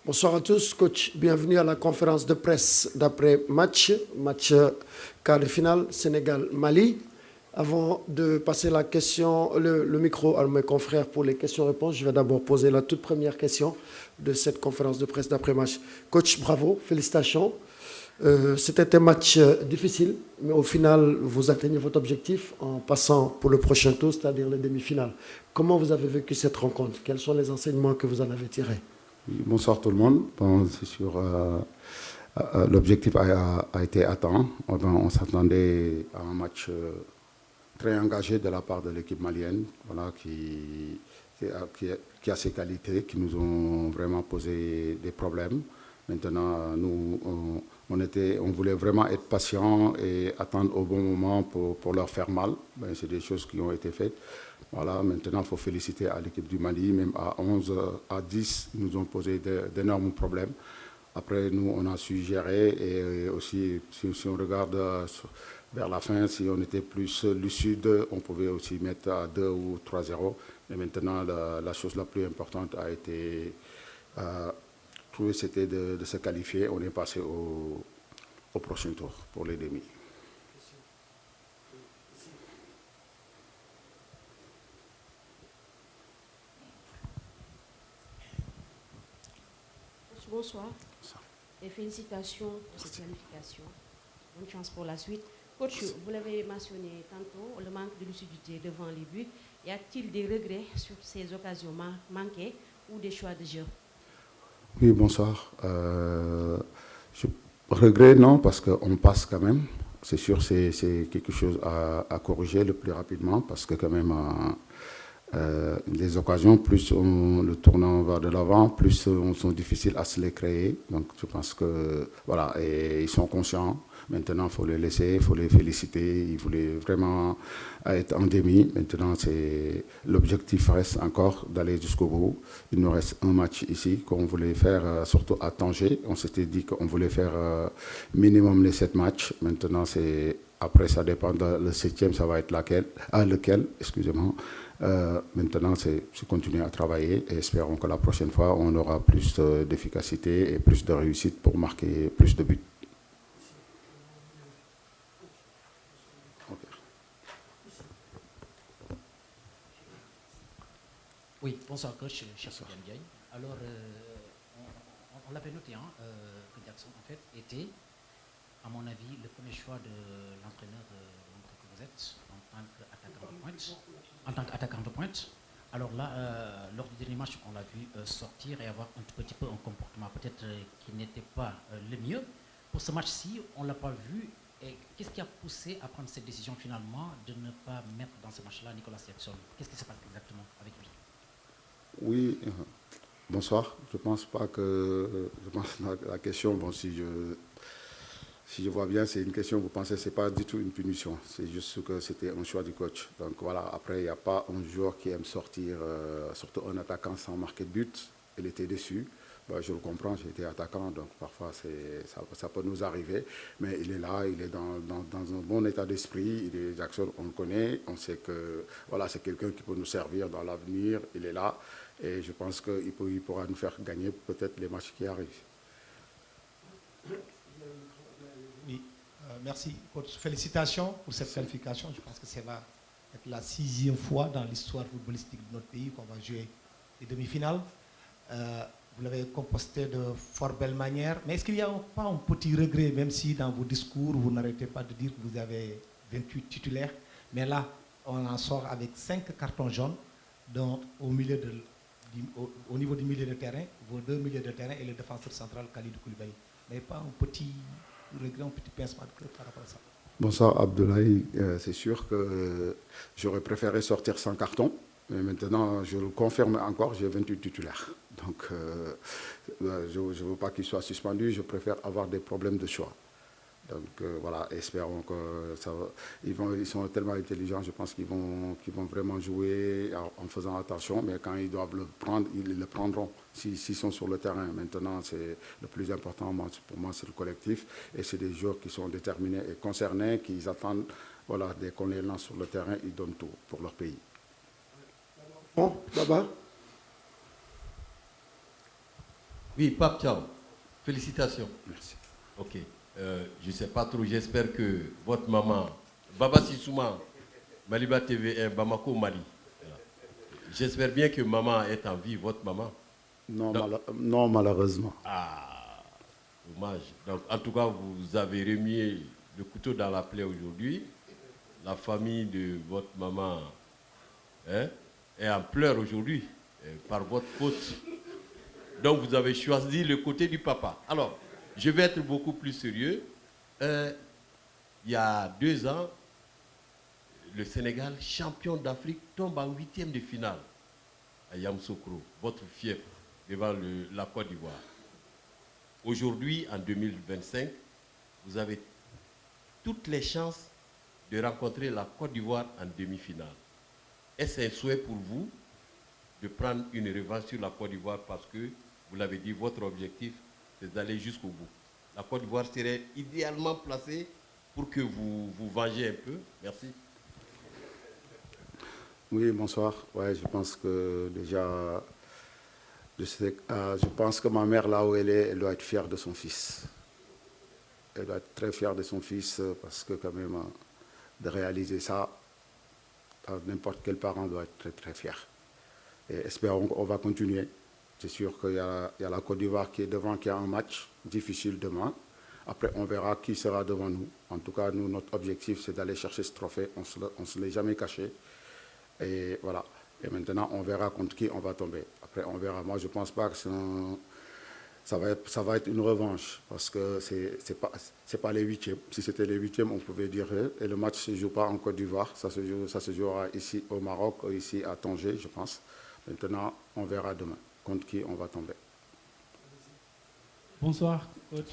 Bonsoir à tous, coach. Bienvenue à la conférence de presse d'après-match, quart de finale Sénégal-Mali. Avant de passer le micro à mes confrères pour les questions-réponses, je vais d'abord poser la toute première question de cette conférence de presse d'après-match. Coach, bravo, félicitations. C'était un match difficile, mais au final, vous atteignez votre objectif en passant pour le prochain tour, c'est-à-dire les demi-finales. Comment vous avez vécu cette rencontre? Quels sont les enseignements que vous en avez tirés? Bonsoir tout le monde. Bon, c'est sûr, l'objectif a été atteint. On s'attendait à un match très engagé de la part de l'équipe malienne, voilà, qui a ses qualités, qui nous ont vraiment posé des problèmes. Maintenant, nous, on voulait vraiment être patient et attendre au bon moment pour leur faire mal. Ben, c'est des choses qui ont été faites. Voilà, maintenant, il faut féliciter à l'équipe du Mali. Même à 11, à 10, ils nous ont posé d'énormes problèmes. Après, nous, on a su gérer. Et aussi, si on regarde vers la fin, si on était plus lucide, on pouvait aussi mettre à 2 ou 3-0. Mais maintenant, la chose la plus importante a été... c'était de se qualifier. On est passé au prochain tour pour les demi. Bonsoir et félicitations pour cette qualification. Bonne chance pour la suite. Coach, vous l'avez mentionné tantôt, le manque de lucidité devant les buts. Y a-t-il des regrets sur ces occasions manquées ou des choix de jeu? Oui, bonsoir. Je regrette, non, parce qu'on passe quand même. C'est sûr, c'est quelque chose à corriger le plus rapidement, parce que quand même, les occasions, plus le tournant va de l'avant, plus sont difficiles à se les créer. Donc, je pense que, voilà, et ils sont conscients. Maintenant, il faut les laisser, il faut les féliciter. Ils voulaient vraiment être en demi. Maintenant, l'objectif reste encore d'aller jusqu'au bout. Il nous reste un match ici qu'on voulait faire, surtout à Tanger. On s'était dit qu'on voulait faire minimum les 7 matchs. Maintenant, après, ça dépend le 7e, ça va être lequel, excusez-moi. Maintenant, c'est continuer à travailler et espérons que la prochaine fois, on aura plus d'efficacité et plus de réussite pour marquer plus de buts. Oui, bonsoir coach, cher Ndiaye. Alors, on l'avait noté, que Jackson, en fait, était, à mon avis, le premier choix de l'entraîneur que vous êtes en tant qu'attaquant de pointe. Alors là, lors du dernier match, on l'a vu sortir et avoir un tout petit peu un comportement peut-être qui n'était pas le mieux. Pour ce match-ci, on ne l'a pas vu. Et qu'est-ce qui a poussé à prendre cette décision finalement de ne pas mettre dans ce match-là Nicolas Jackson? Qu'est-ce qui se passe exactement avec lui? Oui, bonsoir. Je pense pas que... Je pense que la question, bon, si je vois bien, c'est une question, vous pensez que ce n'est pas du tout une punition. C'est juste que c'était un choix du coach. Donc voilà, après, il n'y a pas un joueur qui aime sortir, surtout un attaquant sans marquer de but. Il était déçu. Bah, je le comprends, j'ai été attaquant, donc parfois ça peut nous arriver. Mais il est là, il est dans un bon état d'esprit. Jackson, on le connaît, on sait que voilà, c'est quelqu'un qui peut nous servir dans l'avenir. Il est là et je pense qu'il pourra nous faire gagner peut-être les matchs qui arrivent. Oui, merci. Coach. Félicitations pour cette qualification. Je pense que ça va être la 6e fois dans l'histoire footballistique de notre pays qu'on va jouer les demi-finales. Vous l'avez composté de fort belle manière. Mais est-ce qu'il n'y a pas un petit regret, même si dans vos discours, vous n'arrêtez pas de dire que vous avez 28 titulaires, mais là, on en sort avec 5 cartons jaunes, dont au niveau du milieu de terrain, vos 2 milieux de terrain et le défenseur central Khalidou Koulibaly. Mais pas un petit regret, un petit pincement de cœur par rapport à ça? Bonsoir Abdoulaye, c'est sûr que j'aurais préféré sortir sans carton, mais maintenant je le confirme encore, j'ai 28 titulaires. Donc je ne veux pas qu'il soit suspendu, je préfère avoir des problèmes de choix. Donc voilà, espérons que ils sont tellement intelligents, je pense qu'ils vont vraiment jouer en faisant attention, mais quand ils doivent le prendre, ils le prendront s'ils sont sur le terrain. Maintenant, c'est le plus important pour moi, c'est le collectif, et c'est des joueurs qui sont déterminés et concernés, qui attendent, voilà, dès qu'on les lance sur le terrain, ils donnent tout pour leur pays. Bon, Baba. Oui, Pape Thiam, félicitations. Merci. Ok. Je ne sais pas trop, j'espère que votre maman, Baba Sissouma, Maliba TV1, Bamako, Mali. Voilà. J'espère bien que maman est en vie, votre maman. Non, non malheureusement. Ah, dommage. Donc, en tout cas, vous avez remis le couteau dans la plaie aujourd'hui. La famille de votre maman est en pleurs aujourd'hui par votre faute. Donc, vous avez choisi le côté du papa. Alors, je vais être beaucoup plus sérieux. Il y a 2 ans, le Sénégal, champion d'Afrique, tombe en 8e de finale à Yamoussoukro, votre fief, devant la Côte d'Ivoire. Aujourd'hui, en 2025, vous avez toutes les chances de rencontrer la Côte d'Ivoire en demi-finale. Est-ce un souhait pour vous de prendre une revanche sur la Côte d'Ivoire parce que, vous l'avez dit, votre objectif, c'est d'aller jusqu'au bout? La Côte d'Ivoire serait idéalement placée pour que vous vous vengez un peu. Merci. Oui, bonsoir. Ouais, je pense que déjà, je pense que ma mère, là où elle est, elle doit être fière de son fils. Elle doit être très fière de son fils parce que quand même, de réaliser ça, n'importe quel parent doit être très très fier. Et espérons qu'on va continuer. C'est sûr qu'il y a la Côte d'Ivoire qui est devant, qui a un match difficile demain. Après, on verra qui sera devant nous. En tout cas, nous, notre objectif, c'est d'aller chercher ce trophée. On ne se l'est jamais caché. Et voilà. Et maintenant, on verra contre qui on va tomber. Après, on verra. Moi, je ne pense pas que ça va être une revanche. Parce que ce n'est pas les 8e. Si c'était les 8e, on pouvait dire. Et le match ne se joue pas en Côte d'Ivoire. Ça se jouera ici au Maroc, ici à Tanger, je pense. Maintenant, on verra demain contre qui on va tomber. Bonsoir, coach.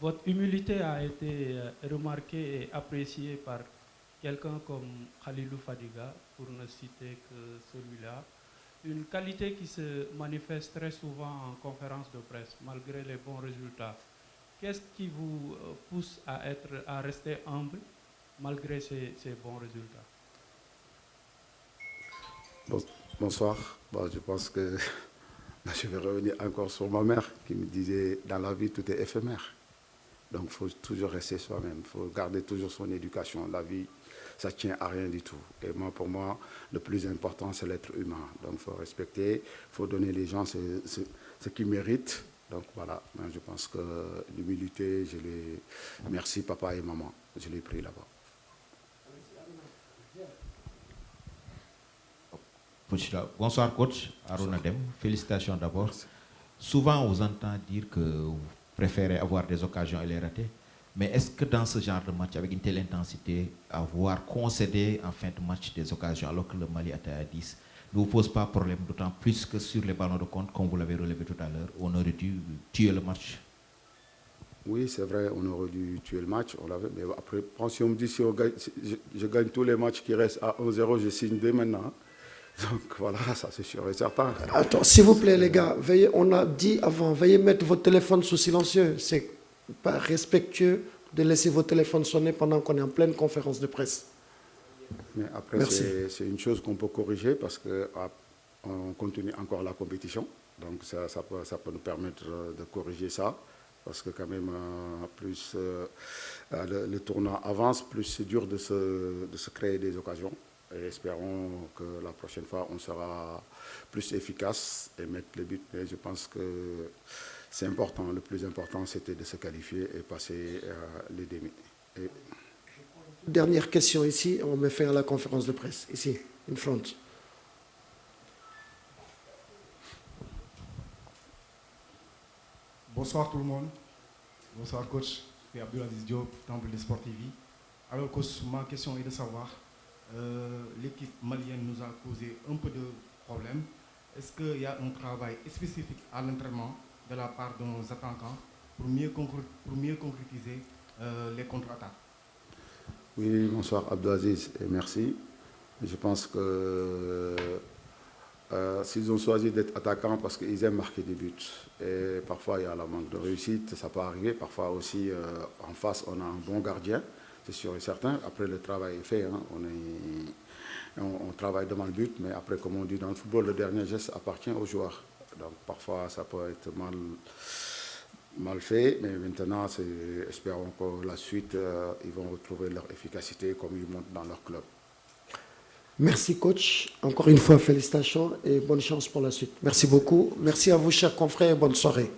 Votre humilité a été remarquée et appréciée par quelqu'un comme Khalilou Fadiga, pour ne citer que celui-là. Une qualité qui se manifeste très souvent en conférence de presse, malgré les bons résultats. Qu'est-ce qui vous pousse à rester humble, malgré ces bons résultats? Bonsoir. Bon, je pense que je vais revenir encore sur ma mère qui me disait dans la vie tout est éphémère. Donc il faut toujours rester soi-même, il faut garder toujours son éducation. La vie, ça ne tient à rien du tout. Et moi, pour moi, le plus important, c'est l'être humain. Donc il faut respecter, il faut donner les gens ce qu'ils méritent. Donc voilà, je pense que l'humilité, merci papa et maman, je l'ai pris là-bas. Bonsoir coach, Aruna Dem. Félicitations d'abord. Souvent on vous entend dire que vous préférez avoir des occasions et les rater. Mais est-ce que dans ce genre de match, avec une telle intensité, avoir concédé en fin de match des occasions alors que le Mali était à 10, ne vous pose pas problème, d'autant plus que sur les ballons de compte, comme vous l'avez relevé tout à l'heure, on aurait dû tuer le match? Oui, c'est vrai, on aurait dû tuer le match. Mais après, si on me dit si je gagne tous les matchs qui restent à 1-0, je signe dès maintenant. Donc voilà, ça c'est sûr et certain. Attends, s'il vous plaît les gars, veuillez, on a dit avant, veuillez mettre votre téléphone sous silencieux. C'est pas respectueux de laisser votre téléphone sonner pendant qu'on est en pleine conférence de presse. Mais après, c'est une chose qu'on peut corriger parce qu'on continue encore la compétition. Donc ça peut nous permettre de corriger ça. Parce que quand même, plus le tournoi avance, plus c'est dur de se créer des occasions. Et espérons que la prochaine fois, on sera plus efficace et mettre les buts. Mais je pense que c'est important. Le plus important, c'était de se qualifier et passer les demi. Dernière question ici, on met fin à la conférence de presse. Ici, in front. Bonsoir tout le monde. Bonsoir coach. Je suis Abdulaziz Diop, Temple des Sports TV. Alors coach, ma question est de savoir, l'équipe malienne nous a causé un peu de problèmes. Est-ce qu'il y a un travail spécifique à l'entraînement de la part de nos attaquants pour mieux concrétiser les contre-attaques? Oui, bonsoir Abdelaziz et merci. Je pense que s'ils ont choisi d'être attaquants parce qu'ils aiment marquer des buts. Et parfois il y a la manque de réussite, ça peut arriver. Parfois aussi en face on a un bon gardien. C'est sûr et certain. Après, le travail est fait. Hein. On travaille devant le but, mais après, comme on dit dans le football, le dernier geste appartient aux joueurs. Donc parfois ça peut être mal fait, mais maintenant espérons que la suite ils vont retrouver leur efficacité comme ils montent dans leur club. Merci coach, encore une fois félicitations et bonne chance pour la suite. Merci beaucoup, merci à vous chers confrères et bonne soirée.